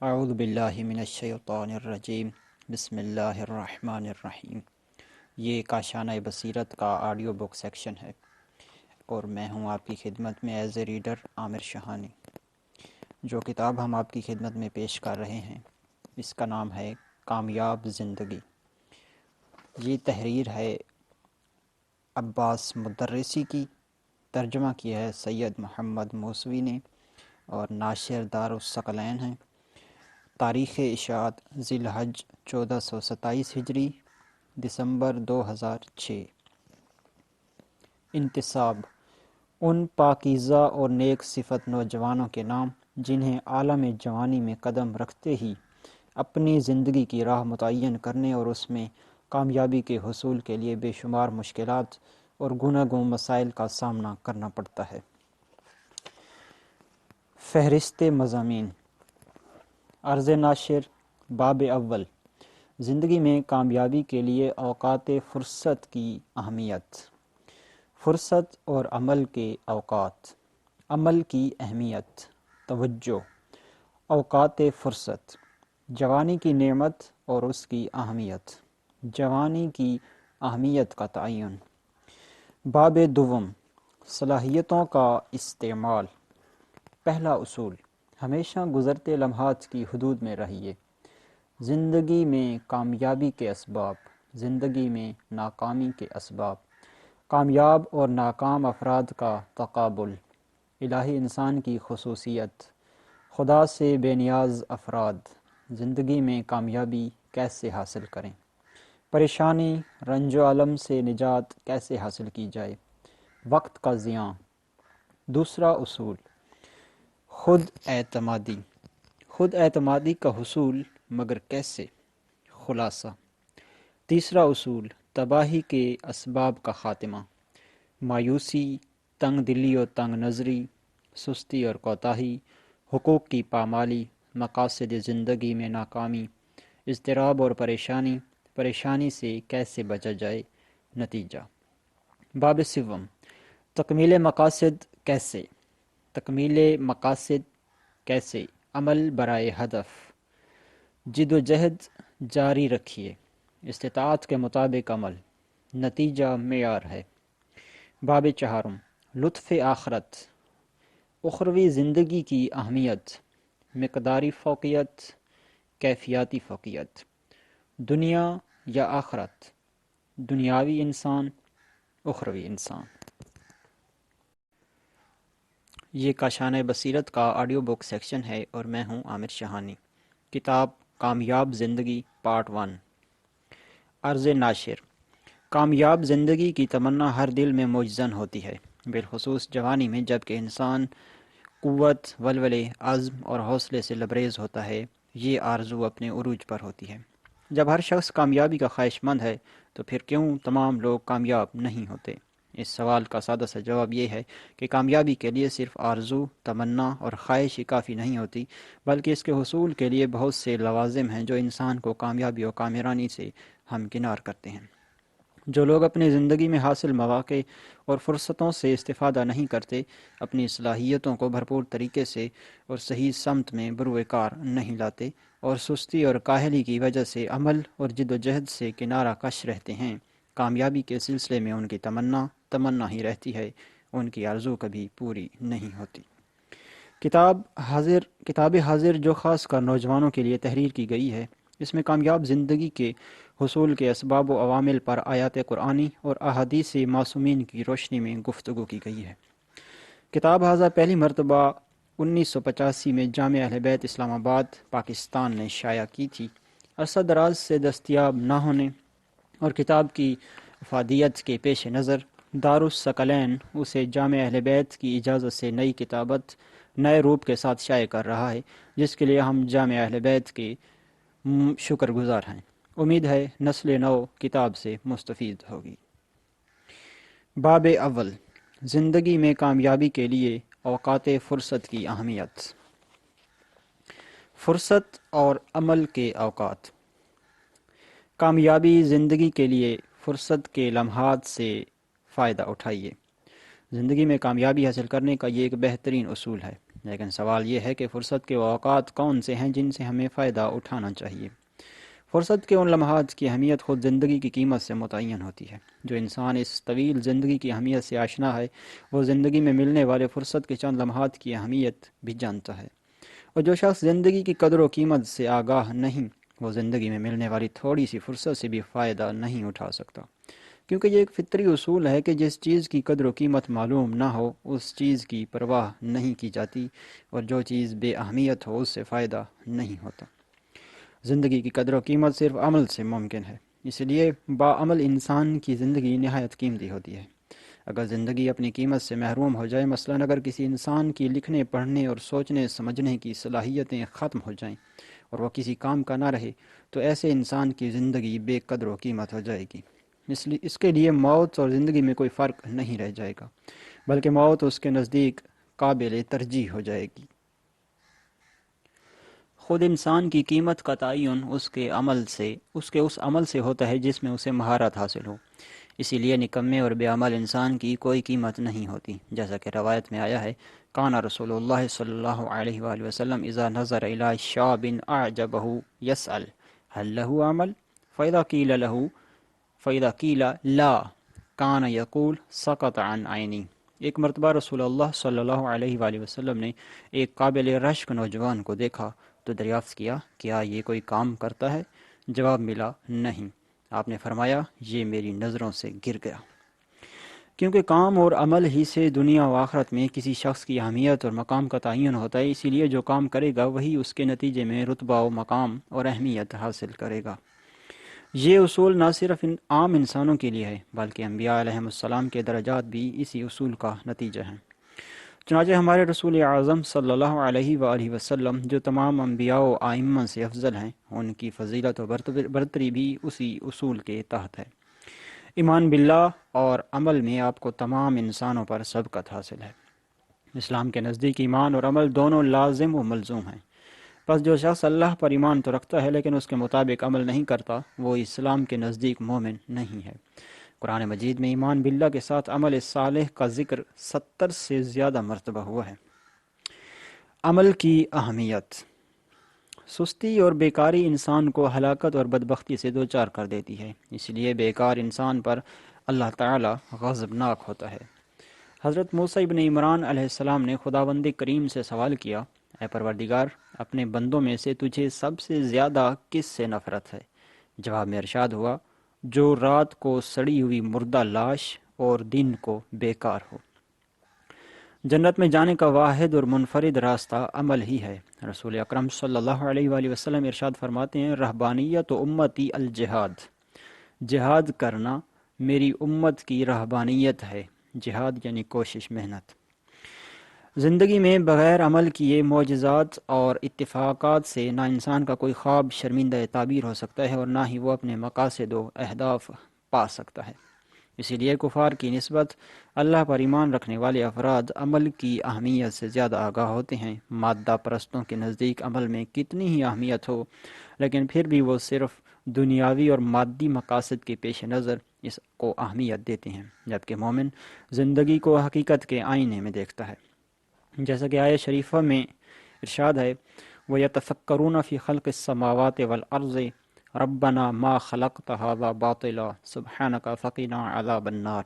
اعوذ باللہ من الشیطان الرجیم بسم اللہ الرحمن الرحیم۔ یہ کاشانہ بصیرت کا آڈیو بک سیکشن ہے اور میں ہوں آپ کی خدمت میں ایز اے ریڈر عامر شہانی۔ جو کتاب ہم آپ کی خدمت میں پیش کر رہے ہیں اس کا نام ہے کامیاب زندگی۔ یہ تحریر ہے عباس مدرسی کی، ترجمہ کیا ہے سید محمد موسوی نے اور ناشر دارالثقلین ہیں۔ تاریخ اشاعت ذی الحج 1427 ہجری، دسمبر 2006۔ انتصاب: ان پاکیزہ اور نیک صفت نوجوانوں کے نام جنہیں عالم جوانی میں قدم رکھتے ہی اپنی زندگی کی راہ متعین کرنے اور اس میں کامیابی کے حصول کے لیے بے شمار مشکلات اور گوناگون مسائل کا سامنا کرنا پڑتا ہے۔ فہرست مضامین: عرض ناشر، باب اول، زندگی میں کامیابی کے لیے اوقات فرصت کی اہمیت۔ فرصت اور عمل کے اوقات۔ عمل کی اہمیت۔ توجہ۔ اوقات فرصت، جوانی کی نعمت اور اس کی اہمیت۔ جوانی کی اہمیت کا تعین۔ باب دوم، صلاحیتوں کا استعمال۔ پہلا اصول، ہمیشہ گزرتے لمحات کی حدود میں رہیے۔ زندگی میں کامیابی کے اسباب، زندگی میں ناکامی کے اسباب۔ کامیاب اور ناکام افراد کا تقابل۔ الہی انسان کی خصوصیت۔ خدا سے بے نیاز افراد زندگی میں کامیابی کیسے حاصل کریں۔ پریشانی، رنج و الم سے نجات کیسے حاصل کی جائے۔ وقت کا ضیاع۔ دوسرا اصول، خود اعتمادی۔ خود اعتمادی کا حصول، مگر کیسے؟ خلاصہ۔ تیسرا اصول، تباہی کے اسباب کا خاتمہ۔ مایوسی، تنگ دلی اور تنگ نظری، سستی اور کوتاہی، حقوق کی پامالی، مقاصد زندگی میں ناکامی، اضطراب اور پریشانی، پریشانی سے کیسے بچا جائے۔ نتیجہ۔ باب سوم، تکمیل مقاصد کیسے؟ تکمیل مقاصد کیسے؟ عمل برائے ہدف۔ جد و جہد جاری رکھیے، استطاعت کے مطابق عمل، نتیجہ معیار ہے۔ باب چہارم، لطف آخرت، اخروی زندگی کی اہمیت، مقداری فوقیت، کیفیاتی فوقیت۔ دنیا یا آخرت، دنیاوی انسان، اخروی انسان۔ یہ کاشانہ بصیرت کا آڈیو بک سیکشن ہے اور میں ہوں عامر شہانی۔ کتاب کامیاب زندگی پارٹ 1۔ عرض ناشر، کامیاب زندگی کی تمنا ہر دل میں موجزن ہوتی ہے، بالخصوص جوانی میں، جب کہ انسان قوت، ولولے، عزم اور حوصلے سے لبریز ہوتا ہے۔ یہ آرزو اپنے عروج پر ہوتی ہے۔ جب ہر شخص کامیابی کا خواہش مند ہے تو پھر کیوں تمام لوگ کامیاب نہیں ہوتے؟ اس سوال کا سادہ سا جواب یہ ہے کہ کامیابی کے لیے صرف آرزو، تمنا اور خواہش ہی کافی نہیں ہوتی، بلکہ اس کے حصول کے لیے بہت سے لوازم ہیں جو انسان کو کامیابی اور کامرانی سے ہمکنار کرتے ہیں۔ جو لوگ اپنی زندگی میں حاصل مواقع اور فرصتوں سے استفادہ نہیں کرتے، اپنی صلاحیتوں کو بھرپور طریقے سے اور صحیح سمت میں بروئے کار نہیں لاتے اور سستی اور کاہلی کی وجہ سے عمل اور جد و جہد سے کنارہ کش رہتے ہیں، کامیابی کے سلسلے میں ان کی تمنا ہی رہتی ہے، ان کی آرزو کبھی پوری نہیں ہوتی۔ کتاب حاضر جو خاص کر نوجوانوں کے لیے تحریر کی گئی ہے، اس میں کامیاب زندگی کے حصول کے اسباب و عوامل پر آیات قرآنی اور احادیث معصومین کی روشنی میں گفتگو کی گئی ہے۔ کتاب حاضر پہلی مرتبہ 1985 میں جامعہ اہل بیت اسلام آباد، پاکستان نے شائع کی تھی۔ عرصہ دراز سے دستیاب نہ ہونے اور کتاب کی افادیت کے پیش نظر دارالثقلین اسے جامعہ اہل بیت کی اجازت سے نئی کتابت نئے روپ کے ساتھ شائع کر رہا ہے، جس کے لیے ہم جامعہ اہل بیت کے شکر گزار ہیں۔ امید ہے نسل نو کتاب سے مستفید ہوگی۔ باب اول، زندگی میں کامیابی کے لیے اوقات فرصت کی اہمیت۔ فرصت اور عمل کے اوقات۔ کامیابی زندگی کے لیے فرصت کے لمحات سے فائدہ اٹھائیے۔ زندگی میں کامیابی حاصل کرنے کا یہ ایک بہترین اصول ہے۔ لیکن سوال یہ ہے کہ فرصت کے وہ اوقات کون سے ہیں جن سے ہمیں فائدہ اٹھانا چاہیے۔ فرصت کے ان لمحات کی اہمیت خود زندگی کی قیمت سے متعین ہوتی ہے۔ جو انسان اس طویل زندگی کی اہمیت سے آشنا ہے، وہ زندگی میں ملنے والے فرصت کے چند لمحات کی اہمیت بھی جانتا ہے، اور جو شخص زندگی کی قدر و قیمت سے آگاہ نہیں، وہ زندگی میں ملنے والی تھوڑی سی فرصت سے بھی فائدہ نہیں اٹھا سکتا، کیونکہ یہ ایک فطری اصول ہے کہ جس چیز کی قدر و قیمت معلوم نہ ہو اس چیز کی پرواہ نہیں کی جاتی، اور جو چیز بے اہمیت ہو اس سے فائدہ نہیں ہوتا۔ زندگی کی قدر و قیمت صرف عمل سے ممکن ہے، اس لیے باعمل انسان کی زندگی نہایت قیمتی ہوتی ہے۔ اگر زندگی اپنی قیمت سے محروم ہو جائے، مثلاً اگر کسی انسان کی لکھنے پڑھنے اور سوچنے سمجھنے کی صلاحیتیں ختم ہو جائیں اور وہ کسی کام کا نہ رہے، تو ایسے انسان کی زندگی بے قدر و قیمت ہو جائے گی۔ اس کے لیے موت اور زندگی میں کوئی فرق نہیں رہ جائے گا، بلکہ موت اس کے نزدیک قابل ترجیح ہو جائے گی۔ خود انسان کی قیمت کا تعین اس کے اس عمل سے ہوتا ہے جس میں اسے مہارت حاصل ہو۔ اسی لیے نکمے اور بے عمل انسان کی کوئی قیمت نہیں ہوتی، جیسا کہ روایت میں آیا ہے، کان رسول اللہ صلی اللہ علیہ وآلہ وسلم اذا نظر الى شاب اعجبه يسأل هل له عمل فإذا قیل لا کان یقول سقط عن عینی۔ ایک مرتبہ رسول اللہ صلی اللہ علیہ وآلہ وسلم نے ایک قابل رشک نوجوان کو دیکھا تو دریافت کیا، کیا یہ کوئی کام کرتا ہے؟ جواب ملا، نہیں۔ آپ نے فرمایا، یہ میری نظروں سے گر گیا۔ کیونکہ کام اور عمل ہی سے دنیا و آخرت میں کسی شخص کی اہمیت اور مقام کا تعین ہوتا ہے، اسی لیے جو کام کرے گا وہی اس کے نتیجے میں رتبہ و مقام اور اہمیت حاصل کرے گا۔ یہ اصول نہ صرف عام انسانوں کے لیے ہے، بلکہ انبیاء علیہم السلام کے درجات بھی اسی اصول کا نتیجہ ہیں۔ چنانچہ ہمارے رسول اعظم صلی اللہ علیہ وآلہ وسلم جو تمام انبیاء و ائمہ سے افضل ہیں، ان کی فضیلت و برتری بھی اسی اصول کے تحت ہے۔ ایمان باللہ اور عمل میں آپ کو تمام انسانوں پر سبقت حاصل ہے۔ اسلام کے نزدیک ایمان اور عمل دونوں لازم و ملزوم ہیں۔ پس جو شخص اللہ پر ایمان تو رکھتا ہے لیکن اس کے مطابق عمل نہیں کرتا، وہ اسلام کے نزدیک مومن نہیں ہے۔ قرآن مجید میں ایمان باللہ کے ساتھ عمل صالح کا ذکر 70 سے زیادہ مرتبہ ہوا ہے۔ عمل کی اہمیت۔ سستی اور بیکاری انسان کو ہلاکت اور بدبختی سے دوچار کر دیتی ہے، اس لیے بیکار انسان پر اللہ تعالی غضبناک ہوتا ہے۔ حضرت موسیٰ ابن عمران علیہ السلام نے خداوند کریم سے سوال کیا، اے پروردگار، اپنے بندوں میں سے تجھے سب سے زیادہ کس سے نفرت ہے؟ جواب میں ارشاد ہوا، جو رات کو سڑی ہوئی مردہ لاش اور دن کو بیکار ہو۔ جنت میں جانے کا واحد اور منفرد راستہ عمل ہی ہے۔ رسول اکرم صلی اللہ علیہ وآلہ وسلم ارشاد فرماتے ہیں، رہبانیت و امتی الجہاد، جہاد کرنا میری امت کی رہبانیت ہے۔ جہاد یعنی کوشش، محنت۔ زندگی میں بغیر عمل کیے معجزات اور اتفاقات سے نہ انسان کا کوئی خواب شرمندہ تعبیر ہو سکتا ہے اور نہ ہی وہ اپنے مقاصد و اہداف پا سکتا ہے۔ اسی لیے کفار کی نسبت اللہ پر ایمان رکھنے والے افراد عمل کی اہمیت سے زیادہ آگاہ ہوتے ہیں۔ مادہ پرستوں کے نزدیک عمل میں کتنی ہی اہمیت ہو، لیکن پھر بھی وہ صرف دنیاوی اور مادی مقاصد کے پیش نظر اس کو اہمیت دیتے ہیں، جبکہ مومن زندگی کو حقیقت کے آئینے میں دیکھتا ہے۔ جیسا کہ آیہ شریفہ میں ارشاد ہے، وَيَتَفَكَّرُونَ فِي خَلْقِ السَّمَاوَاتِ وَالْأَرْضِ رَبَّنَا مَا خَلَقْتَ هَذَا بَاطِلًا سُبْحَانَكَ فَقِنَا عَذَابَ النَّارِ۔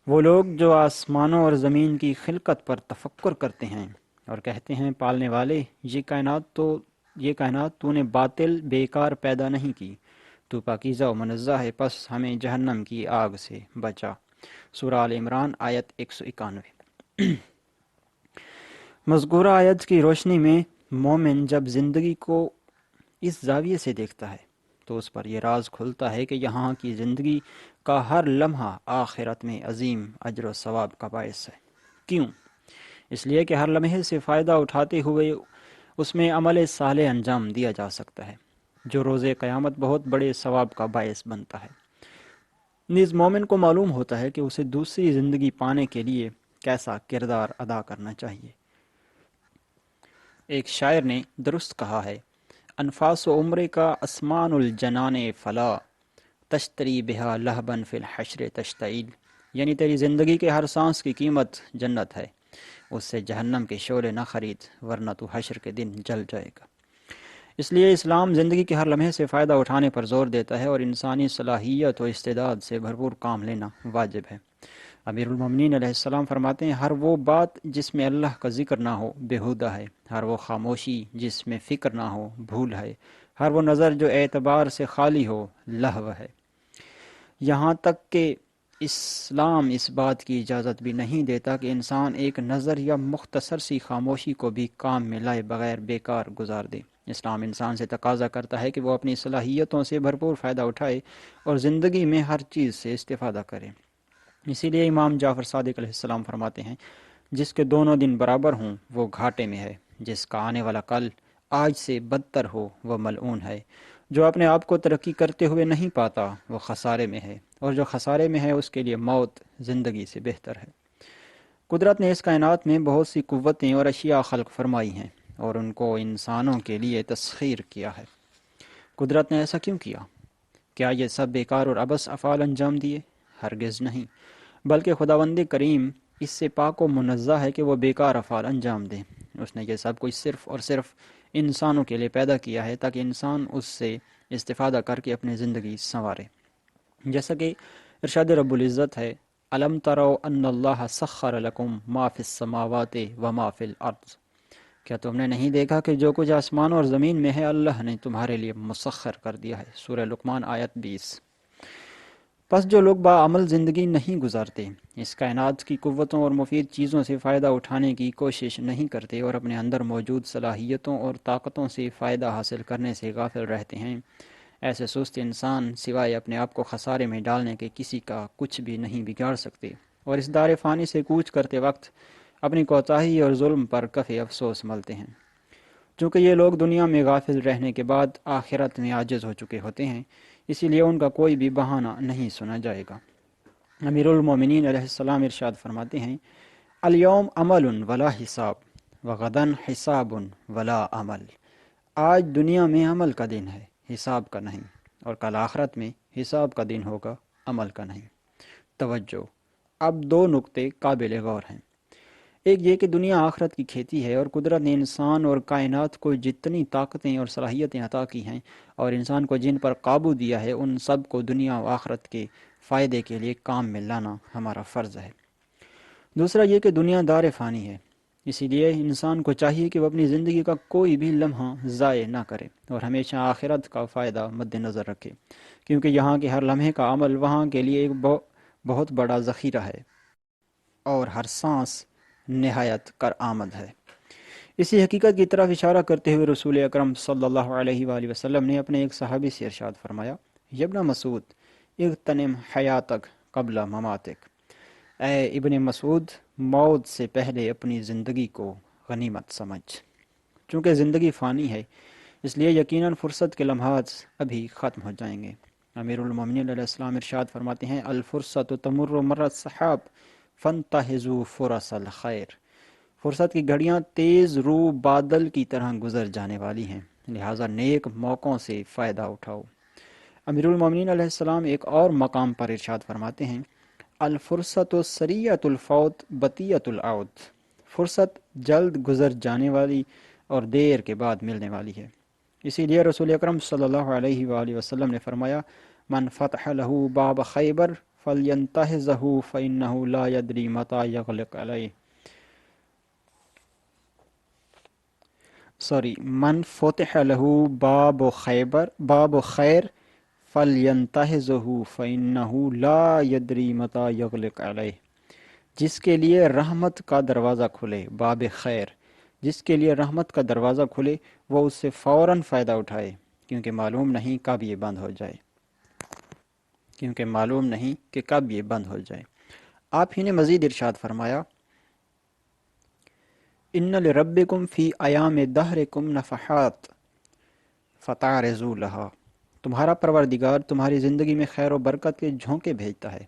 وہ لوگ جو آسمانوں اور زمین کی خلقت پر تفکر کرتے ہیں اور کہتے ہیں، پالنے والے، یہ کائنات تو نے باطل بیکار پیدا نہیں کی، تو پاکیزہ و منزہ ہے، پس ہمیں جہنم کی آگ سے بچا۔ سورہ آل عمران آیت 191۔ مذکورہ آیت کی روشنی میں مومن جب زندگی کو اس زاویے سے دیکھتا ہے تو اس پر یہ راز کھلتا ہے کہ یہاں کی زندگی کا ہر لمحہ آخرت میں عظیم اجر و ثواب کا باعث ہے۔ کیوں؟ اس لیے کہ ہر لمحے سے فائدہ اٹھاتے ہوئے اس میں عمل صالح انجام دیا جا سکتا ہے، جو روز قیامت بہت بڑے ثواب کا باعث بنتا ہے۔ نیز مومن کو معلوم ہوتا ہے کہ اسے دوسری زندگی پانے کے لیے کیسا کردار ادا کرنا چاہیے۔ ایک شاعر نے درست کہا ہے، انفاس و عمرے کا اسمان الجنان فلا تشتری بہا لہبن فی الحشر تشتعیل، یعنی تیری زندگی کے ہر سانس کی قیمت جنت ہے، اس سے جہنم کے شعلے نہ خرید ورنہ تو حشر کے دن جل جائے گا۔ اس لیے اسلام زندگی کے ہر لمحے سے فائدہ اٹھانے پر زور دیتا ہے اور انسانی صلاحیت و استعداد سے بھرپور کام لینا واجب ہے۔ امیر المومنین علیہ السلام فرماتے ہیں، ہر وہ بات جس میں اللہ کا ذکر نہ ہو بیہودہ ہے، ہر وہ خاموشی جس میں فکر نہ ہو بھول ہے، ہر وہ نظر جو اعتبار سے خالی ہو لہو ہے۔ یہاں تک کہ اسلام اس بات کی اجازت بھی نہیں دیتا کہ انسان ایک نظر یا مختصر سی خاموشی کو بھی کام میں لائے بغیر بیکار گزار دے۔ اسلام انسان سے تقاضا کرتا ہے کہ وہ اپنی صلاحیتوں سے بھرپور فائدہ اٹھائے اور زندگی میں ہر چیز سے استفادہ کرے۔ اسی لیے امام جعفر صادق علیہ السلام فرماتے ہیں، جس کے دونوں دن برابر ہوں وہ گھاٹے میں ہے، جس کا آنے والا کل آج سے بدتر ہو وہ ملعون ہے، جو اپنے آپ کو ترقی کرتے ہوئے نہیں پاتا وہ خسارے میں ہے، اور جو خسارے میں ہے اس کے لیے موت زندگی سے بہتر ہے۔ قدرت نے اس کائنات میں بہت سی قوتیں اور اشیاء خلق فرمائی ہیں اور ان کو انسانوں کے لیے تسخیر کیا ہے۔ قدرت نے ایسا کیوں کیا؟ کیا یہ سب بیکار اور عبث افعال انجام دیے؟ ہرگز نہیں، بلکہ خداوند کریم اس سے پاک و منزہ ہے کہ وہ بیکار افعال انجام دے۔ اس نے یہ سب کچھ صرف اور صرف انسانوں کے لیے پیدا کیا ہے تاکہ انسان اس سے استفادہ کر کے اپنی زندگی سنوارے۔ جیسا کہ ارشاد رب العزت ہے، الم تروا ان اللہ سخر لکم ما فی السماوات و ما فی الارض، کیا تم نے نہیں دیکھا کہ جو کچھ آسمان اور زمین میں ہے اللہ نے تمہارے لیے مسخر کر دیا ہے؟ سورہ لقمان آیت 20۔ پس جو لوگ باعمل زندگی نہیں گزارتے، اس کائنات کی قوتوں اور مفید چیزوں سے فائدہ اٹھانے کی کوشش نہیں کرتے اور اپنے اندر موجود صلاحیتوں اور طاقتوں سے فائدہ حاصل کرنے سے غافل رہتے ہیں، ایسے سست انسان سوائے اپنے آپ کو خسارے میں ڈالنے کے کسی کا کچھ بھی نہیں بگاڑ سکتے، اور اس دار فانی سے کوچ کرتے وقت اپنی کوتاہی اور ظلم پر کفِ افسوس ملتے ہیں۔ چونکہ یہ لوگ دنیا میں غافل رہنے کے بعد آخرت میں عاجز ہو چکے ہوتے ہیں، اسی لیے ان کا کوئی بھی بہانہ نہیں سنا جائے گا۔ امیر المومنین علیہ السلام ارشاد فرماتے ہیں، الیوم عمل ولا حساب وغدن حساب ولا عمل۔ آج دنیا میں عمل کا دن ہے، حساب کا نہیں، اور کل آخرت میں حساب کا دن ہوگا، عمل کا نہیں۔ توجہ، اب دو نقطے قابل غور ہیں۔ ایک یہ کہ دنیا آخرت کی کھیتی ہے اور قدرت نے انسان اور کائنات کو جتنی طاقتیں اور صلاحیتیں عطا کی ہیں اور انسان کو جن پر قابو دیا ہے ان سب کو دنیا و آخرت کے فائدے کے لیے کام میں لانا ہمارا فرض ہے۔ دوسرا یہ کہ دنیا دار فانی ہے، اسی لیے انسان کو چاہیے کہ وہ اپنی زندگی کا کوئی بھی لمحہ ضائع نہ کرے اور ہمیشہ آخرت کا فائدہ مد نظر رکھے، کیونکہ یہاں کے ہر لمحے کا عمل وہاں کے لیے ایک بہت بڑا ذخیرہ ہے اور ہر سانس نہایت کارآمد ہے۔ اسی حقیقت کی طرف اشارہ کرتے ہوئے رسول اکرم صلی اللہ علیہ وآلہ وسلم نے اپنے ایک صحابی سے ارشاد فرمایا، ابن مسعود اغتنم حیاتک قبل مماتک، اے ابن مسعود موت سے پہلے اپنی زندگی کو غنیمت سمجھ۔ چونکہ زندگی فانی ہے اس لیے یقیناً فرصت کے لمحات ابھی ختم ہو جائیں گے۔ امیر المومنین علیہ السلام ارشاد فرماتے ہیں، الفرصت تمر مر السحاب فانتہزوا فرص الخیر۔ فرصت کی گھڑیاں تیز رو بادل کی طرح گزر جانے والی ہیں، لہٰذا نیک موقعوں سے فائدہ اٹھاؤ۔ امیر المومنین علیہ السلام ایک اور مقام پر ارشاد فرماتے ہیں، الفرصت سریعۃ الفوت بطیۃ العود۔ فرصت جلد گزر جانے والی اور دیر کے بعد ملنے والی ہے۔ اسی لیے رسول اکرم صلی اللہ علیہ وآلہ وسلم نے فرمایا، من فتح له باب خیبر فلینتہزہ فإنہ لا یدری متی یغلق علیہ۔ من فتح له باب خیر فلینتہزہ فإنہ لا یدری متی یغلق علیہ۔ جس کے لیے رحمت کا دروازہ کھلے، باب خیر، جس کے لیے رحمت کا دروازہ کھلے وہ اس سے فوراً فائدہ اٹھائے، کیونکہ معلوم نہیں کب یہ بند ہو جائے۔ آپ ہی نے مزید ارشاد فرمایا، ان لربکم فی ایام دہرکم نفحات فتعرضوا لها۔ تمہارا پروردگار تمہاری زندگی میں خیر و برکت کے جھونکے بھیجتا ہے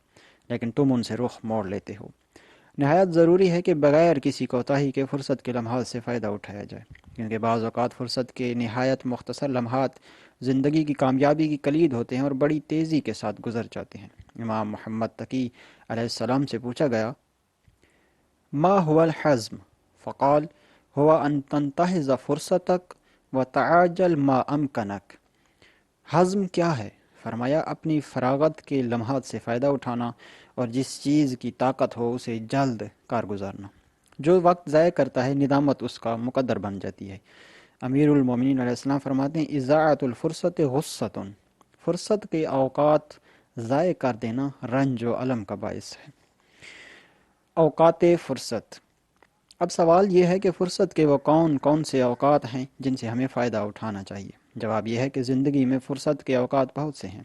لیکن تم ان سے رخ موڑ لیتے ہو۔ نہایت ضروری ہے کہ بغیر کسی کوتاہی کے فرصت کے لمحات سے فائدہ اٹھایا جائے، کیونکہ بعض اوقات فرصت کے نہایت مختصر لمحات زندگی کی کامیابی کی کلید ہوتے ہیں اور بڑی تیزی کے ساتھ گزر جاتے ہیں۔ امام محمد تقی علیہ السلام سے پوچھا گیا، ما هو الحزم؟ فقال ہوا ان تنتہز فرصتک وتعاجل ما امکنک۔ حزم کیا ہے؟ فرمایا اپنی فراغت کے لمحات سے فائدہ اٹھانا اور جس چیز کی طاقت ہو اسے جلد کار گزارنا۔ جو وقت ضائع کرتا ہے ندامت اس کا مقدر بن جاتی ہے۔ امیر المومنین علیہ السلام فرماتے ہیں اضاعت الفرصت غصۃ، فرصت کے اوقات ضائع کر دینا رنج و الم کا باعث ہے۔ اوقات فرصت۔ اب سوال یہ ہے کہ فرصت کے وہ کون کون سے اوقات ہیں جن سے ہمیں فائدہ اٹھانا چاہیے؟ جواب یہ ہے کہ زندگی میں فرصت کے اوقات بہت سے ہیں،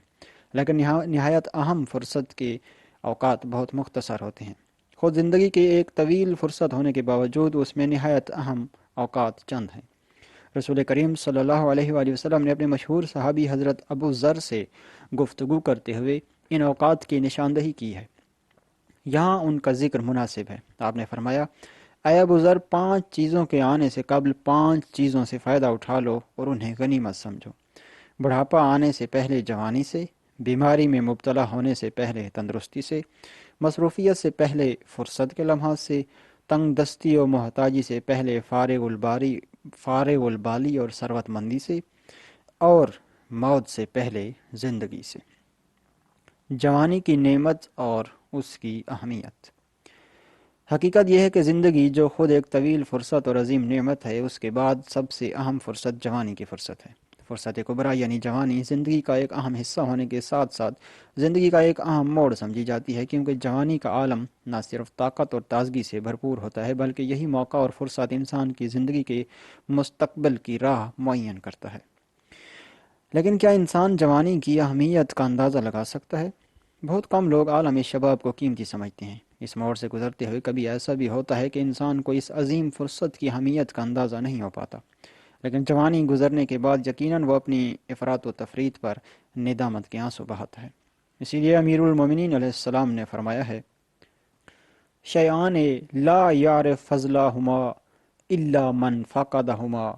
لیکن نہایت اہم فرصت کے اوقات بہت مختصر ہوتے ہیں۔ خود زندگی کے ایک طویل فرصت ہونے کے باوجود اس میں نہایت اہم اوقات چند ہیں۔ رسول کریم صلی اللہ علیہ وآلہ وسلم نے اپنے مشہور صحابی حضرت ابو ذر سے گفتگو کرتے ہوئے ان اوقات کی نشاندہی کی ہے۔ یہاں ان کا ذکر مناسب ہے۔ آپ نے فرمایا اے ابو ذر، 5 چیزوں کے آنے سے قبل 5 چیزوں سے فائدہ اٹھا لو اور انہیں غنیمت سمجھو۔ بڑھاپا آنے سے پہلے جوانی سے، بیماری میں مبتلا ہونے سے پہلے تندرستی سے، مصروفیت سے پہلے فرصت کے لمحات سے، تنگ دستی و محتاجی سے پہلے فارغ البالی اور ثروت مندی سے، اور موت سے پہلے زندگی سے۔ جوانی کی نعمت اور اس کی اہمیت۔ حقیقت یہ ہے کہ زندگی جو خود ایک طویل فرصت اور عظیم نعمت ہے، اس کے بعد سب سے اہم فرصت جوانی کی فرصت ہے۔ فرصت کبریٰ یعنی جوانی زندگی کا ایک اہم حصہ ہونے کے ساتھ ساتھ زندگی کا ایک اہم موڑ سمجھی جاتی ہے، کیونکہ جوانی کا عالم نہ صرف طاقت اور تازگی سے بھرپور ہوتا ہے بلکہ یہی موقع اور فرصت انسان کی زندگی کے مستقبل کی راہ معین کرتا ہے۔ لیکن کیا انسان جوانی کی اہمیت کا اندازہ لگا سکتا ہے؟ بہت کم لوگ عالم شباب کو قیمتی سمجھتے ہیں۔ اس موڑ سے گزرتے ہوئے کبھی ایسا بھی ہوتا ہے کہ انسان کو اس عظیم فرصت کی اہمیت کا اندازہ نہیں ہو پاتا، لیکن جوانی گزرنے کے بعد یقیناً وہ اپنی افراط و تفریط پر ندامت کے آنسو بہاتا ہے۔ اسی لیے امیر المومنین علیہ السلام نے فرمایا ہے شیئان لا یعرف فضلہما الا من فقدہما،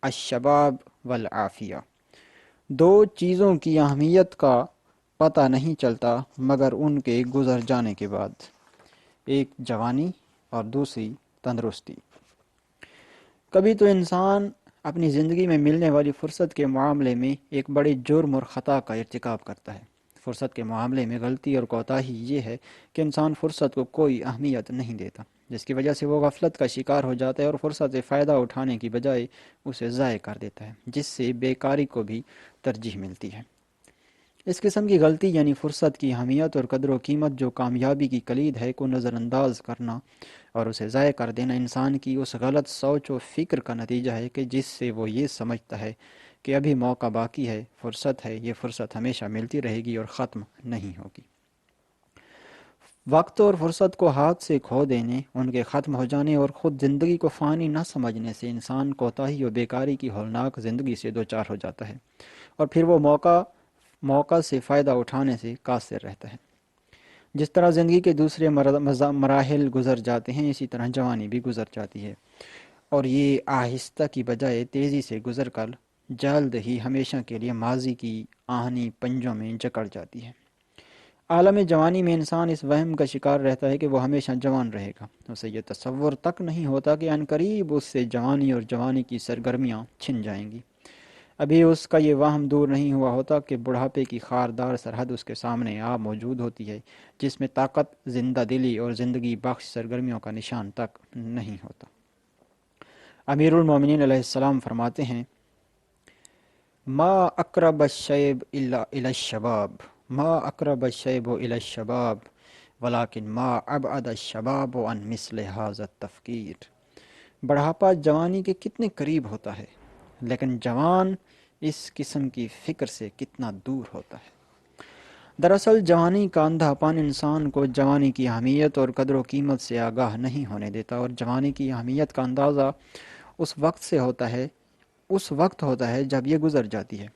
الشباب والعافیہ۔ 2 چیزوں کی اہمیت کا پتہ نہیں چلتا مگر ان کے گزر جانے کے بعد، ایک جوانی اور دوسری تندرستی۔ کبھی تو انسان اپنی زندگی میں ملنے والی فرصت کے معاملے میں ایک بڑے جرم اور خطا کا ارتکاب کرتا ہے۔ فرصت کے معاملے میں غلطی اور کوتاہی یہ ہے کہ انسان فرصت کو کوئی اہمیت نہیں دیتا، جس کی وجہ سے وہ غفلت کا شکار ہو جاتا ہے اور فرصت سے فائدہ اٹھانے کی بجائے اسے ضائع کر دیتا ہے، جس سے بیکاری کو بھی ترجیح ملتی ہے۔ اس قسم کی غلطی یعنی فرصت کی اہمیت اور قدر و قیمت جو کامیابی کی کلید ہے کو نظر انداز کرنا اور اسے ضائع کر دینا انسان کی اس غلط سوچ و فکر کا نتیجہ ہے کہ جس سے وہ یہ سمجھتا ہے کہ ابھی موقع باقی ہے، فرصت ہے، یہ فرصت ہمیشہ ملتی رہے گی اور ختم نہیں ہوگی۔ وقت اور فرصت کو ہاتھ سے کھو دینے، ان کے ختم ہو جانے اور خود زندگی کو فانی نہ سمجھنے سے انسان کوتاہی و بیکاری کی ہولناک زندگی سے دوچار ہو جاتا ہے، اور پھر وہ موقع سے فائدہ اٹھانے سے قاصر رہتا ہے۔ جس طرح زندگی کے دوسرے مراحل گزر جاتے ہیں، اسی طرح جوانی بھی گزر جاتی ہے، اور یہ آہستہ کی بجائے تیزی سے گزر کر جلد ہی ہمیشہ کے لیے ماضی کی آہنی پنجوں میں جکڑ جاتی ہے۔ عالم جوانی میں انسان اس وہم کا شکار رہتا ہے کہ وہ ہمیشہ جوان رہے گا۔ اسے یہ تصور تک نہیں ہوتا کہ عنقریب اس سے جوانی اور جوانی کی سرگرمیاں چھن جائیں گی۔ ابھی اس کا یہ وہم دور نہیں ہوا ہوتا کہ بڑھاپے کی خاردار سرحد اس کے سامنے موجود ہوتی ہے، جس میں طاقت، زندہ دلی اور زندگی بخش سرگرمیوں کا نشان تک نہیں ہوتا۔ امیر المومنین علیہ السلام فرماتے ہیں ما اقرب الشیب الی الشباب، ما اقرب الشیب الی الشباب ولکن ما ابعد الشباب عن مثل هذا التفکیر۔ بڑھاپا جوانی کے کتنے قریب ہوتا ہے، لیکن جوان اس قسم کی فکر سے کتنا دور ہوتا ہے۔ دراصل جوانی کا اندھا پن انسان کو جوانی کی اہمیت اور قدر و قیمت سے آگاہ نہیں ہونے دیتا، اور جوانی کی اہمیت کا اندازہ اس وقت ہوتا ہے جب یہ گزر جاتی ہے۔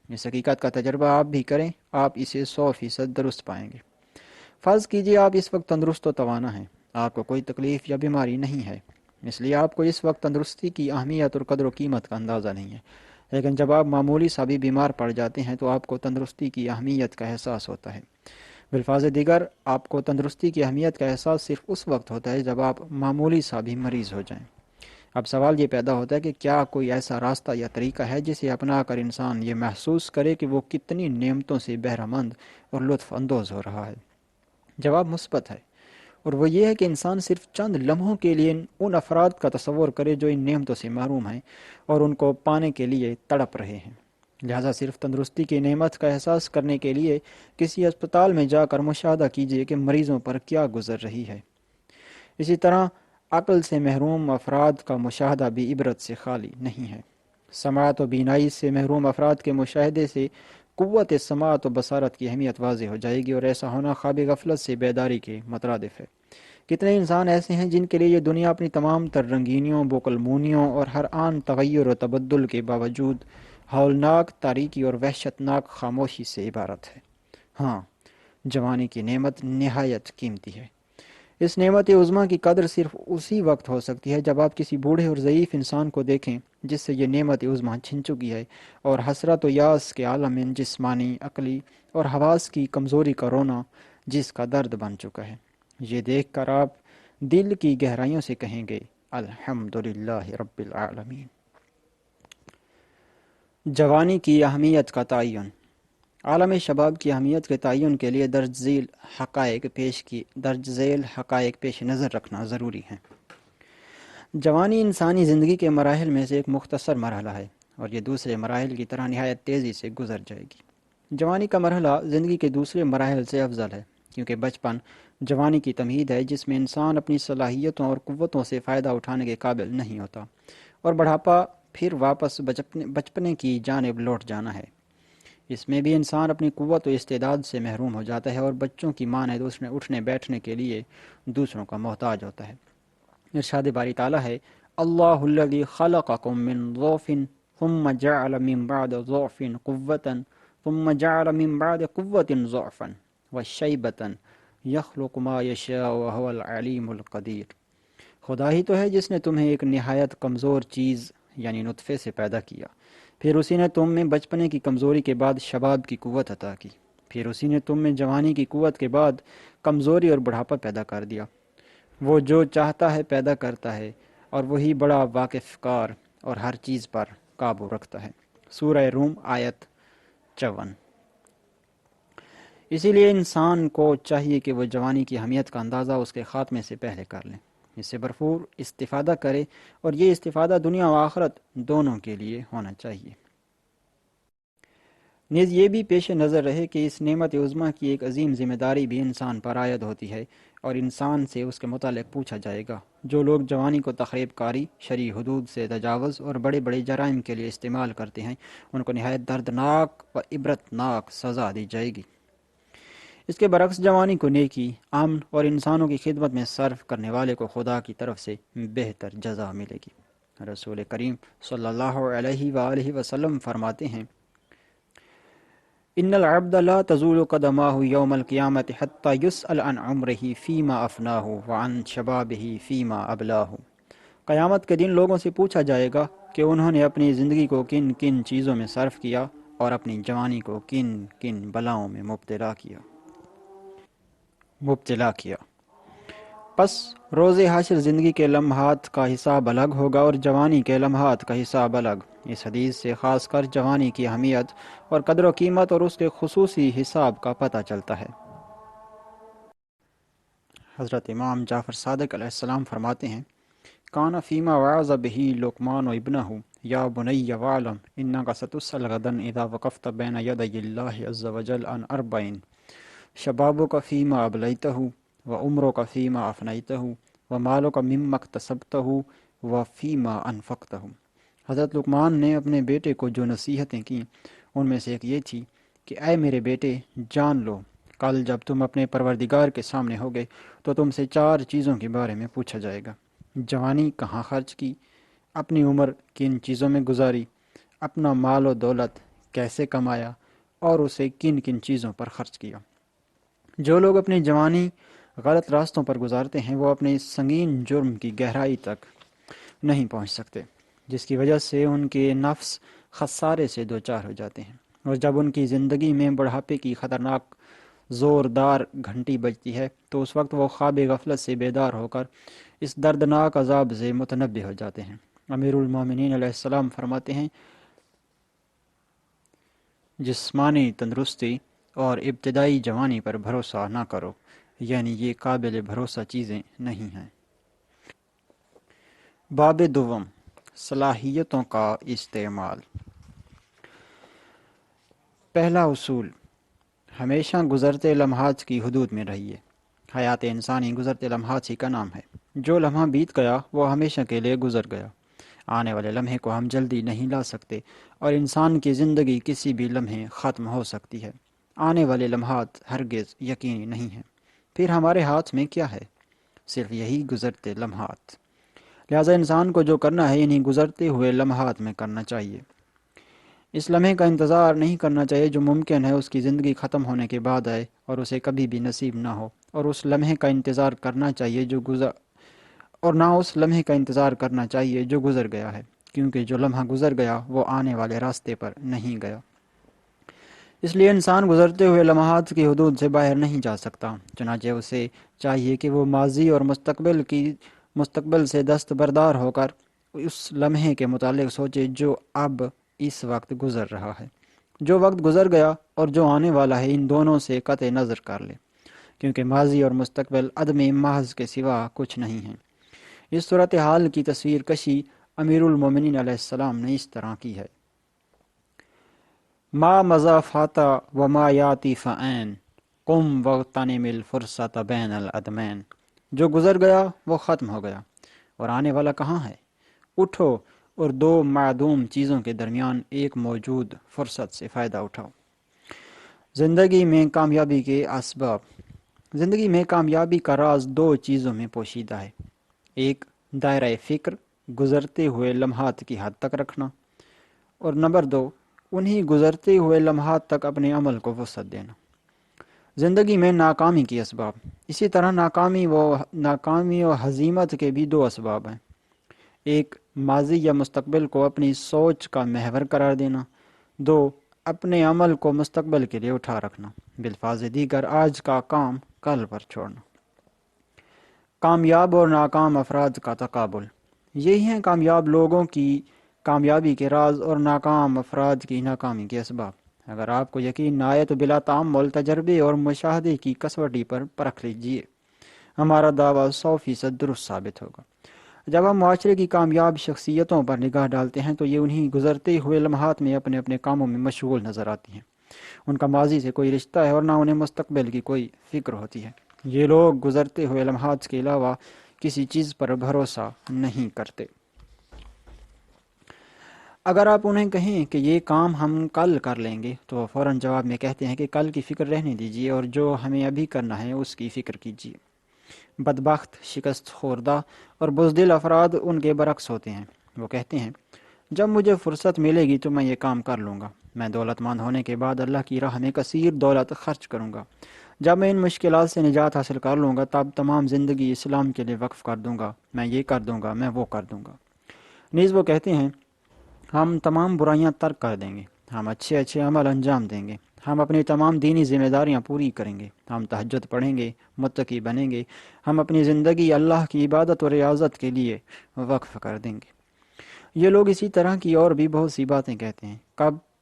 اس حقیقت کا تجربہ آپ بھی کریں، آپ اسے 100% درست پائیں گے۔ فرض کیجئے آپ اس وقت تندرست و توانا ہیں، آپ کو کوئی تکلیف یا بیماری نہیں ہے، اس لیے آپ کو اس وقت تندرستی کی اہمیت اور قدر و قیمت کا اندازہ نہیں ہے، لیکن جب آپ معمولی سا بھی بیمار پڑ جاتے ہیں تو آپ کو تندرستی کی اہمیت کا احساس ہوتا ہے۔ بالفاظ دیگر، آپ کو تندرستی کی اہمیت کا احساس صرف اس وقت ہوتا ہے جب آپ معمولی سا بھی مریض ہو جائیں۔ اب سوال یہ پیدا ہوتا ہے کہ کیا کوئی ایسا راستہ یا طریقہ ہے جسے اپنا کر انسان یہ محسوس کرے کہ وہ کتنی نعمتوں سے بہرہ مند اور لطف اندوز ہو رہا ہے؟ جواب مثبت ہے، اور وہ یہ ہے کہ انسان صرف چند لمحوں کے لیے ان افراد کا تصور کرے جو ان نعمتوں سے محروم ہیں اور ان کو پانے کے لیے تڑپ رہے ہیں۔ لہٰذا صرف تندرستی کی نعمت کا احساس کرنے کے لیے کسی اسپتال میں جا کر مشاہدہ کیجیے کہ مریضوں پر کیا گزر رہی ہے۔ اسی طرح عقل سے محروم افراد کا مشاہدہ بھی عبرت سے خالی نہیں ہے۔ سماعت و بینائی سے محروم افراد کے مشاہدے سے قوت سماعت و بصارت کی اہمیت واضح ہو جائے گی، اور ایسا ہونا خواب غفلت سے بیداری کے مترادف ہے۔ کتنے انسان ایسے ہیں جن کے لیے یہ دنیا اپنی تمام تر رنگینیوں، بوقلمونیوں اور ہر آن تغیر و تبدل کے باوجود ہولناک تاریکی اور وحشتناک خاموشی سے عبارت ہے۔ ہاں، جوانی کی نعمت نہایت قیمتی ہے۔ اس نعمت عظمیٰ کی قدر صرف اسی وقت ہو سکتی ہے جب آپ کسی بوڑھے اور ضعیف انسان کو دیکھیں جس سے یہ نعمت عظمیٰ چھن چکی ہے، اور حسرت و یاس کے عالم میں جسمانی، عقلی اور حواس کی کمزوری کا رونا جس کا درد بن چکا ہے۔ یہ دیکھ کر آپ دل کی گہرائیوں سے کہیں گے الحمدللہ رب العالمین۔ جوانی کی اہمیت کا تعین۔ عالم شباب کی اہمیت کے تعین کے لیے درج ذیل حقائق پیش نظر رکھنا ضروری ہے۔ جوانی انسانی زندگی کے مراحل میں سے ایک مختصر مرحلہ ہے، اور یہ دوسرے مراحل کی طرح نہایت تیزی سے گزر جائے گی۔ جوانی کا مرحلہ زندگی کے دوسرے مراحل سے افضل ہے، کیونکہ بچپن جوانی کی تمہید ہے جس میں انسان اپنی صلاحیتوں اور قوتوں سے فائدہ اٹھانے کے قابل نہیں ہوتا، اور بڑھاپا پھر واپس بچپنے کی جانب لوٹ جانا ہے۔ اس میں بھی انسان اپنی قوت و استعداد سے محروم ہو جاتا ہے اور بچوں کی مانند اٹھنے بیٹھنے کے لیے دوسروں کا محتاج ہوتا ہے۔ ارشاد باری تعالیٰ ہے، اللہ الذی خلقکم من ضعف ثم جعل من بعد ضعف قوة ثم جعل من بعد قوة ضعفا وشیبة یخلق ما یشاء وهو العلیم القدیر۔ خدا ہی تو ہے جس نے تمہیں ایک نہایت کمزور چیز یعنی نطفے سے پیدا کیا، پھر اسی نے تم میں بچپنے کی کمزوری کے بعد شباب کی قوت عطا کی، پھر اسی نے تم میں جوانی کی قوت کے بعد کمزوری اور بڑھاپا پیدا کر دیا۔ وہ جو چاہتا ہے پیدا کرتا ہے، اور وہی بڑا واقف کار اور ہر چیز پر قابو رکھتا ہے۔ سورہ روم آیت 54۔ اسی لیے انسان کو چاہیے کہ وہ جوانی کی اہمیت کا اندازہ اس کے خاتمے سے پہلے کر لیں، اس سے بھرپور استفادہ کرے، اور یہ استفادہ دنیا و آخرت دونوں کے لیے ہونا چاہیے۔ نیز یہ بھی پیش نظر رہے کہ اس نعمت عظمیٰ کی ایک عظیم ذمہ داری بھی انسان پر عائد ہوتی ہے، اور انسان سے اس کے متعلق پوچھا جائے گا۔ جو لوگ جوانی کو تخریب کاری، شرعی حدود سے تجاوز اور بڑے بڑے جرائم کے لیے استعمال کرتے ہیں، ان کو نہایت دردناک و عبرتناک سزا دی جائے گی۔ اس کے برعکس جوانی کو نیکی، امن اور انسانوں کی خدمت میں صرف کرنے والے کو خدا کی طرف سے بہتر جزا ملے گی۔ رسول کریم صلی اللہ علیہ وآلہ وسلم فرماتے ہیں، ان العبد لا تزول قدماه یوم القیامت حتی یسأل عن عمرہ فیما افناہ وعن شبابہ فیما ابلاہ۔ قیامت کے دن لوگوں سے پوچھا جائے گا کہ انہوں نے اپنی زندگی کو کن کن چیزوں میں صرف کیا، اور اپنی جوانی کو کن کن بلاؤں میں مبتلا کیا۔ پس روز حشر زندگی کے لمحات کا حساب الگ ہوگا اور جوانی کے لمحات کا حساب الگ۔ اس حدیث سے خاص کر جوانی کی اہمیت اور قدر و قیمت اور اس کے خصوصی حساب کا پتہ چلتا ہے۔ حضرت امام جعفر صادق علیہ السلام فرماتے ہیں، کان فیما وعظ بہ لقمان ابنہ یا بنی وعلم انک ستسأل غدا اذا وقفت بین یدی اللہ عز وجل عن اربعین، شبابک فیما ابلیتہ وعمرک فیما افنیتہ ومالک مما اکتسبتہ وفیما انفقتہ۔ حضرت لقمان نے اپنے بیٹے کو جو نصیحتیں کیں ان میں سے ایک یہ تھی کہ اے میرے بیٹے، جان لو کل جب تم اپنے پروردگار کے سامنے ہوگے تو تم سے 4 چیزوں کے بارے میں پوچھا جائے گا۔ جوانی کہاں خرچ کی، اپنی عمر کن چیزوں میں گزاری، اپنا مال و دولت کیسے کمایا، اور اسے کن کن چیزوں پر خرچ کیا۔ جو لوگ اپنی جوانی غلط راستوں پر گزارتے ہیں وہ اپنے سنگین جرم کی گہرائی تک نہیں پہنچ سکتے، جس کی وجہ سے ان کے نفس خسارے سے دوچار ہو جاتے ہیں، اور جب ان کی زندگی میں بڑھاپے کی خطرناک زوردار گھنٹی بجتی ہے تو اس وقت وہ خواب غفلت سے بیدار ہو کر اس دردناک عذاب سے متنبہ ہو جاتے ہیں۔ امیر المومنین علیہ السلام فرماتے ہیں، جسمانی تندرستی اور ابتدائی جوانی پر بھروسہ نہ کرو، یعنی یہ قابل بھروسہ چیزیں نہیں ہیں۔ باب دوم، صلاحیتوں کا استعمال۔ پہلا اصول، ہمیشہ گزرتے لمحات کی حدود میں رہیے۔ حیات انسانی گزرتے لمحات ہی کا نام ہے۔ جو لمحہ بیت گیا وہ ہمیشہ کے لیے گزر گیا۔ آنے والے لمحے کو ہم جلدی نہیں لا سکتے اور انسان کی زندگی کسی بھی لمحے ختم ہو سکتی ہے۔ آنے والے لمحات ہرگز یقینی نہیں ہیں۔ پھر ہمارے ہاتھ میں کیا ہے؟ صرف یہی گزرتے لمحات۔ لہٰذا انسان کو جو کرنا ہے انہی گزرتے ہوئے لمحات میں کرنا چاہیے۔ اس لمحے کا انتظار نہیں کرنا چاہیے جو ممکن ہے اس کی زندگی ختم ہونے کے بعد آئے اور اسے کبھی بھی نصیب نہ ہو، اور اس لمحے کا انتظار کرنا چاہیے جو گزر گیا ہے، کیونکہ جو لمحہ گزر گیا وہ آنے والے راستے پر نہیں گیا۔ اس لیے انسان گزرتے ہوئے لمحات کی حدود سے باہر نہیں جا سکتا، چنانچہ اسے چاہیے کہ وہ ماضی اور مستقبل سے دستبردار ہو کر اس لمحے کے متعلق سوچے جو اب اس وقت گزر رہا ہے۔ جو وقت گزر گیا اور جو آنے والا ہے ان دونوں سے قطع نظر کر لے، کیونکہ ماضی اور مستقبل عدم محض کے سوا کچھ نہیں ہیں۔ اس صورتحال کی تصویر کشی امیر المومنین علیہ السلام نے اس طرح کی ہے: ما مضی فاتا وما یاتی فعین، قم واغتنم الفرصۃ بین العدمین۔ جو گزر گیا وہ ختم ہو گیا، اور آنے والا کہاں ہے؟ اٹھو اور دو معدوم چیزوں کے درمیان ایک موجود فرصت سے فائدہ اٹھاؤ۔ زندگی میں کامیابی کے اسباب۔ زندگی میں کامیابی کا راز دو چیزوں میں پوشیدہ ہے: ایک، دائرہ فکر گزرتے ہوئے لمحات کی حد تک رکھنا، اور نمبر دو، انہی گزرتے ہوئے لمحات تک اپنے عمل کو وسعت دینا۔ زندگی میں ناکامی کے اسباب۔ اسی طرح ناکامی و ہزیمت کے بھی دو اسباب ہیں: ایک، ماضی یا مستقبل کو اپنی سوچ کا محور قرار دینا، دو، اپنے عمل کو مستقبل کے لیے اٹھا رکھنا، بالفاظ دیگر آج کا کام کل پر چھوڑنا۔ کامیاب اور ناکام افراد کا تقابل۔ یہی ہیں کامیاب لوگوں کی کامیابی کے راز اور ناکام افراد کی ناکامی کے اسباب۔ اگر آپ کو یقین نہ آئے تو بلا تامل تجربے اور مشاہدے کی کسوٹی پر پرکھ لیجئے، ہمارا دعویٰ 100% درست ثابت ہوگا۔ جب ہم معاشرے کی کامیاب شخصیتوں پر نگاہ ڈالتے ہیں تو یہ انہی گزرتے ہوئے لمحات میں اپنے اپنے کاموں میں مشغول نظر آتی ہیں۔ ان کا ماضی سے کوئی رشتہ ہے اور نہ انہیں مستقبل کی کوئی فکر ہوتی ہے۔ یہ لوگ گزرتے ہوئے لمحات کے علاوہ کسی چیز پر بھروسہ نہیں کرتے۔ اگر آپ انہیں کہیں کہ یہ کام ہم کل کر لیں گے تو وہ فوراً جواب میں کہتے ہیں کہ کل کی فکر رہنے دیجیے اور جو ہمیں ابھی کرنا ہے اس کی فکر کیجیے۔ بدبخت، شکست خوردہ اور بزدل افراد ان کے برعکس ہوتے ہیں۔ وہ کہتے ہیں جب مجھے فرصت ملے گی تو میں یہ کام کر لوں گا۔ میں دولت مند ہونے کے بعد اللہ کی راہ میں کثیر دولت خرچ کروں گا۔ جب میں ان مشکلات سے نجات حاصل کر لوں گا تب تمام زندگی اسلام کے لیے وقف کر دوں گا۔ میں یہ کر دوں گا، میں وہ کر دوں گا۔ نیز وہ کہتے ہیں ہم تمام برائیاں ترک کر دیں گے، ہم اچھے عمل انجام دیں گے، ہم اپنی تمام دینی ذمہ داریاں پوری کریں گے، ہم تہجد پڑھیں گے، متقی بنیں گے، ہم اپنی زندگی اللہ کی عبادت و ریاضت کے لیے وقف کر دیں گے۔ یہ لوگ اسی طرح کی اور بھی بہت سی باتیں کہتے ہیں۔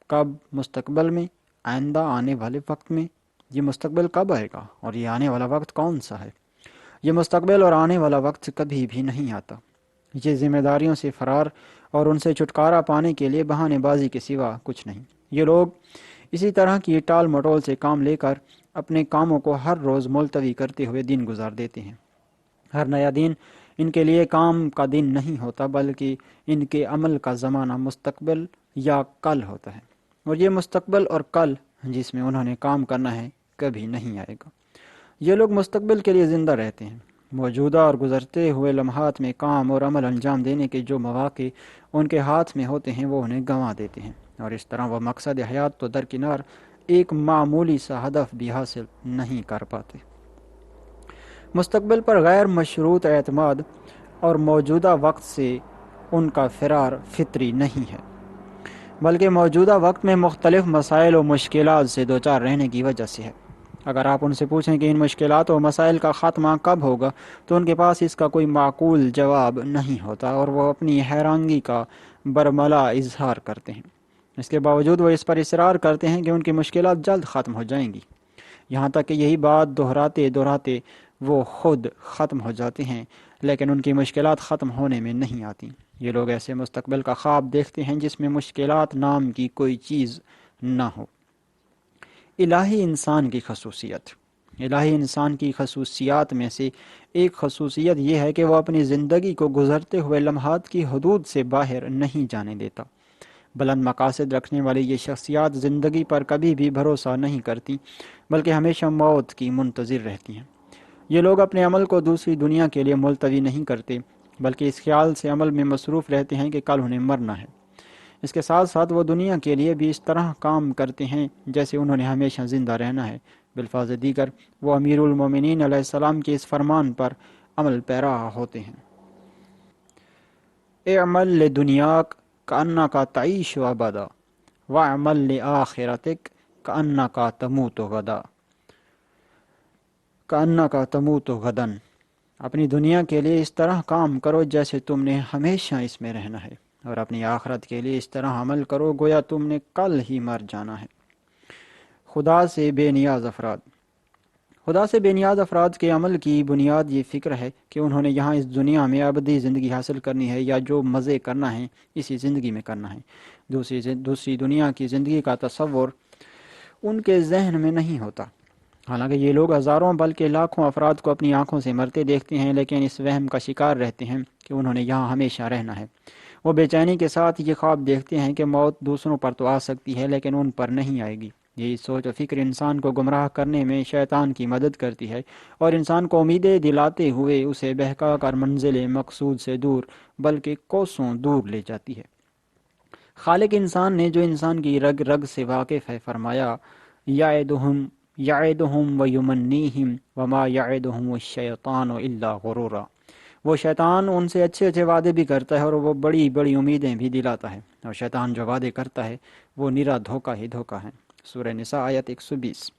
کب مستقبل میں، آئندہ آنے والے وقت میں۔ یہ مستقبل کب آئے گا اور یہ آنے والا وقت کون سا ہے؟ یہ مستقبل اور آنے والا وقت کبھی بھی نہیں آتا۔ یہ ذمہ داریوں سے فرار اور ان سے چھٹکارا پانے کے لیے بہانے بازی کے سوا کچھ نہیں۔ یہ لوگ اسی طرح کی ٹال مٹول سے کام لے کر اپنے کاموں کو ہر روز ملتوی کرتے ہوئے دن گزار دیتے ہیں۔ ہر نیا دن ان کے لیے کام کا دن نہیں ہوتا بلکہ ان کے عمل کا زمانہ مستقبل یا کل ہوتا ہے، اور یہ مستقبل اور کل جس میں انہوں نے کام کرنا ہے کبھی نہیں آئے گا۔ یہ لوگ مستقبل کے لیے زندہ رہتے ہیں۔ موجودہ اور گزرتے ہوئے لمحات میں کام اور عمل انجام دینے کے جو مواقع ان کے ہاتھ میں ہوتے ہیں وہ انہیں گنوا دیتے ہیں، اور اس طرح وہ مقصد حیات تو درکنار ایک معمولی سا ہدف بھی حاصل نہیں کر پاتے۔ مستقبل پر غیر مشروط اعتماد اور موجودہ وقت سے ان کا فرار فطری نہیں ہے، بلکہ موجودہ وقت میں مختلف مسائل و مشکلات سے دوچار رہنے کی وجہ سے ہے۔ اگر آپ ان سے پوچھیں کہ ان مشکلات و مسائل کا خاتمہ کب ہوگا تو ان کے پاس اس کا کوئی معقول جواب نہیں ہوتا اور وہ اپنی حیرانگی کا برملا اظہار کرتے ہیں۔ اس کے باوجود وہ اس پر اصرار کرتے ہیں کہ ان کی مشکلات جلد ختم ہو جائیں گی، یہاں تک کہ یہی بات دہراتے دہراتے وہ خود ختم ہو جاتے ہیں، لیکن ان کی مشکلات ختم ہونے میں نہیں آتی۔ یہ لوگ ایسے مستقبل کا خواب دیکھتے ہیں جس میں مشکلات نام کی کوئی چیز نہ ہو۔ الہی انسان کی خصوصیت۔ الہی انسان کی خصوصیات میں سے ایک خصوصیت یہ ہے کہ وہ اپنی زندگی کو گزرتے ہوئے لمحات کی حدود سے باہر نہیں جانے دیتا۔ بلند مقاصد رکھنے والی یہ شخصیات زندگی پر کبھی بھی بھروسہ نہیں کرتی، بلکہ ہمیشہ موت کی منتظر رہتی ہیں۔ یہ لوگ اپنے عمل کو دوسری دنیا کے لیے ملتوی نہیں کرتے، بلکہ اس خیال سے عمل میں مصروف رہتے ہیں کہ کل انہیں مرنا ہے۔ اس کے ساتھ ساتھ وہ دنیا کے لیے بھی اس طرح کام کرتے ہیں جیسے انہوں نے ہمیشہ زندہ رہنا ہے۔ بالفاظ دیگر وہ امیر المومنین علیہ السلام کے اس فرمان پر عمل پیرا ہوتے ہیں: اعمل لدنیاک کأنک تعیش ابدا واعمل لآخرتک کأنک تموت غدا کأنک تموت غدا۔ اپنی دنیا کے لیے اس طرح کام کرو جیسے تم نے ہمیشہ اس میں رہنا ہے، اور اپنی آخرت کے لیے اس طرح عمل کرو گویا تم نے کل ہی مر جانا ہے۔ خدا سے بے نیاز افراد۔ خدا سے بے نیاز افراد کے عمل کی بنیاد یہ فکر ہے کہ انہوں نے یہاں اس دنیا میں ابدی زندگی حاصل کرنی ہے، یا جو مزے کرنا ہے اسی زندگی میں کرنا ہے۔ دوسری دنیا کی زندگی کا تصور ان کے ذہن میں نہیں ہوتا۔ حالانکہ یہ لوگ ہزاروں بلکہ لاکھوں افراد کو اپنی آنکھوں سے مرتے دیکھتے ہیں، لیکن اس وہم کا شکار رہتے ہیں کہ انہوں نے یہاں ہمیشہ رہنا ہے۔ وہ بے چینی کے ساتھ یہ خواب دیکھتے ہیں کہ موت دوسروں پر تو آ سکتی ہے لیکن ان پر نہیں آئے گی۔ یہی سوچ و فکر انسان کو گمراہ کرنے میں شیطان کی مدد کرتی ہے اور انسان کو امیدیں دلاتے ہوئے اسے بہکا کر منزل مقصود سے دور بلکہ کوسوں دور لے جاتی ہے۔ خالق انسان نے جو انسان کی رگ رگ سے واقف ہے فرمایا: یعدہم ویمنیہم وما یعدہم الشیطان الا غرورا۔ وہ شیطان ان سے اچھے اچھے وعدے بھی کرتا ہے اور وہ بڑی بڑی امیدیں بھی دلاتا ہے، اور شیطان جو وعدے کرتا ہے وہ نرا دھوکہ ہی دھوکہ ہے۔ سورہ نساء آیت 120۔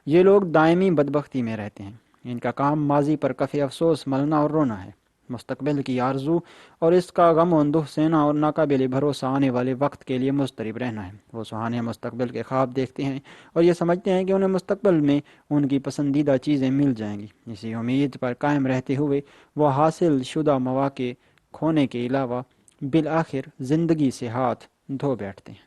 یہ لوگ دائمی بدبختی میں رہتے ہیں۔ ان کا کام ماضی پر کف افسوس ملنا اور رونا ہے، مستقبل کی آرزو اور اس کا غم و اندوہ سینا اور ناقابل بھروسہ آنے والے وقت کے لیے مضطرب رہنا ہے۔ وہ سہانے مستقبل کے خواب دیکھتے ہیں اور یہ سمجھتے ہیں کہ انہیں مستقبل میں ان کی پسندیدہ چیزیں مل جائیں گی۔ اسی امید پر قائم رہتے ہوئے وہ حاصل شدہ مواقع کھونے کے علاوہ بالآخر زندگی سے ہاتھ دھو بیٹھتے ہیں۔